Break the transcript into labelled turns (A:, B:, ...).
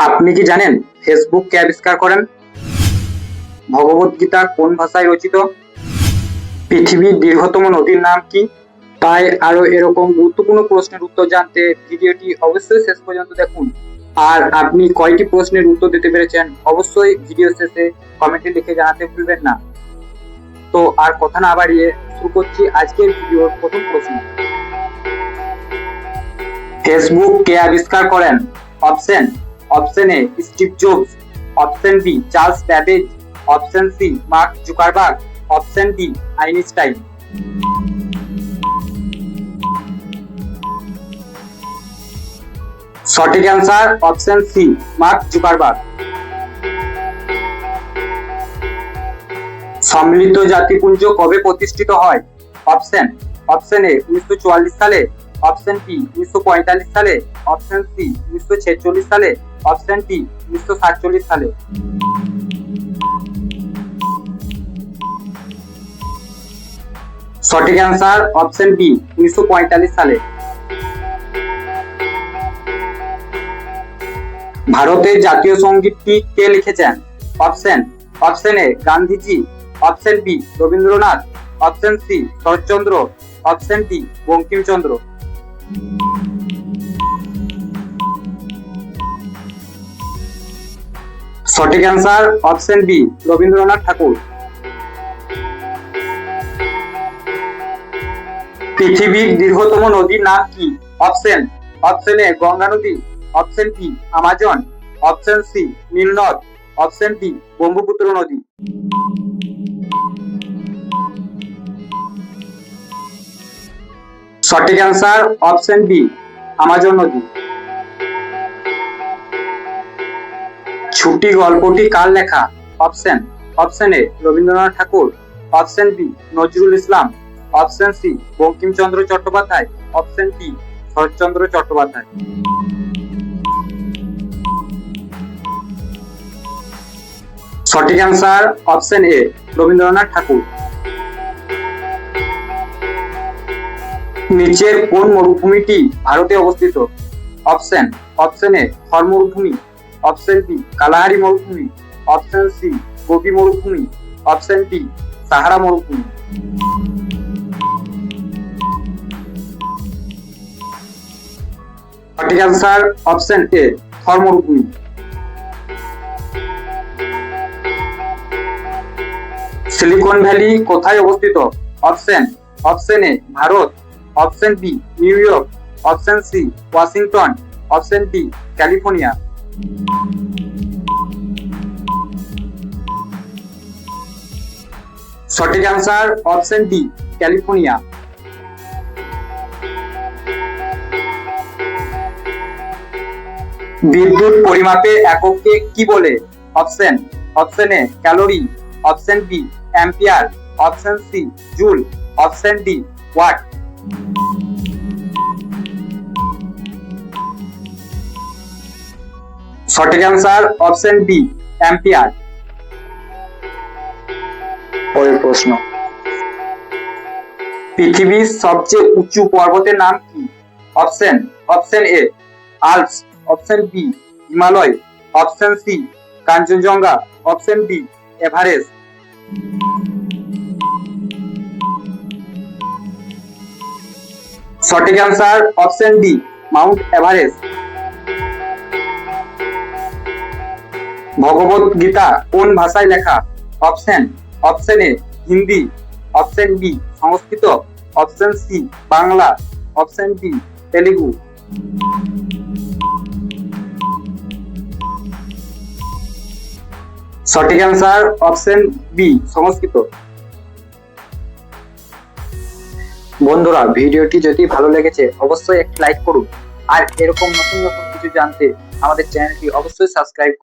A: আপনি কি জানেন ফেসবুক কে আবিষ্কার করেন? ভগবত গীতা কোন ভাষায় রচিত? পৃথিবীর দীর্ঘতম নদীর নাম কি? তাই আরো এরকম গুরুত্বপূর্ণ প্রশ্নের উত্তর জানতে ভিডিওটি অবশ্যই শেষ পর্যন্ত দেখুন। আর আপনি কয়টি প্রশ্নের উত্তর দিতে পেরেছেন অবশ্যই ভিডিও শেষে কমেন্টে লিখে জানাতে ভুলবেন না। তো আর কথা না বাড়িয়ে শুরু করছি আজকের ভিডিওর প্রথম প্রশ্ন। ফেসবুক কে আবিষ্কার করেন? Option A Steve Jobs, option B Charles Babbage, option C Mark Zuckerberg, option D Einstein. সঠিক answer option C Mark Zuckerberg. সম্মিলিত জাতিপুঞ্জ কবে প্রতিষ্ঠিত হয়? অপশন এ 1944 সালে, অপশন বি 1945 সালে, অপশন সি 1946 সালে, অপশন ডি 1947 সালে। সঠিক অ্যান্সার অপশন বি 1945 সালে। ভারতের জাতীয় সঙ্গীতটি কে লিখেছেন? Option A Gandhiji, option B Rabindranath, option C Saratchandra, option D Bankimchandra. সঠিক answer option B Rabindranath Thakur. পৃথিবীর দীর্ঘতম নদীর নাম কি? অপশন এ গঙ্গা নদী, option B Amazon, option C নীলনদ, অপশন ডি ব্রহ্মপুত্র নদী। সঠিক অ্যান্সার অপশন বি আমাজন নদী। ছুটি গল্পটি কার লেখা? Option A Rabindranath Thakur, option B Nazrul Islam, option C Bankimchandra Chattopadhyay, option D Sharatchandra Chattopadhyay. সঠিক answer option A Rabindranath Thakur. নিচের কোন মরুভূমিটি ভারতে অবস্থিত? অপশন এ থর মরুভূমি, অপশন বি কালাহারি মরুভূমি, অপশন সি গোবি মরুভূমি, অপশন ডি সাহারা মরুভূমি। সঠিক অ্যান্সার অপশন এ থর মরুভূমি। সিলিকন ভ্যালি কোথায় অবস্থিত? Option A Bharat, option B New York, option C Washington, option D California. সঠিক অ্যান্সার অপশন ডি ক্যালিফোর্নিয়া। বিদ্যুৎ পরিমাপের একককে কি বলে? Option A calorie, option B ampere, option C joule, option D watt. সঠিক অ্যান্সার অপশন বি অ্যাম্পিয়ার। পরের প্রশ্ন, পৃথিবীর সবচেয়ে উঁচু পর্বতের নাম কি? Option A Alps, option B Himalaya, option C Kanchenjunga, option D Everest. সঠিক answer option D Mount Everest. ভগবত গীতা কোন ভাষায় লেখা? Option A Hindi, option B Sanskrit, option C Bangla, option D Telugu. সঠিক অ্যান্সার অপশন বি সংস্কৃত। বন্ধুরা, ভিডিওটি যদি ভালো লেগেছে অবশ্যই একটি লাইক করুন আর এরকম নতুন নতুন কিছু জানতে আমাদের চ্যানেলটি অবশ্যই সাবস্ক্রাইব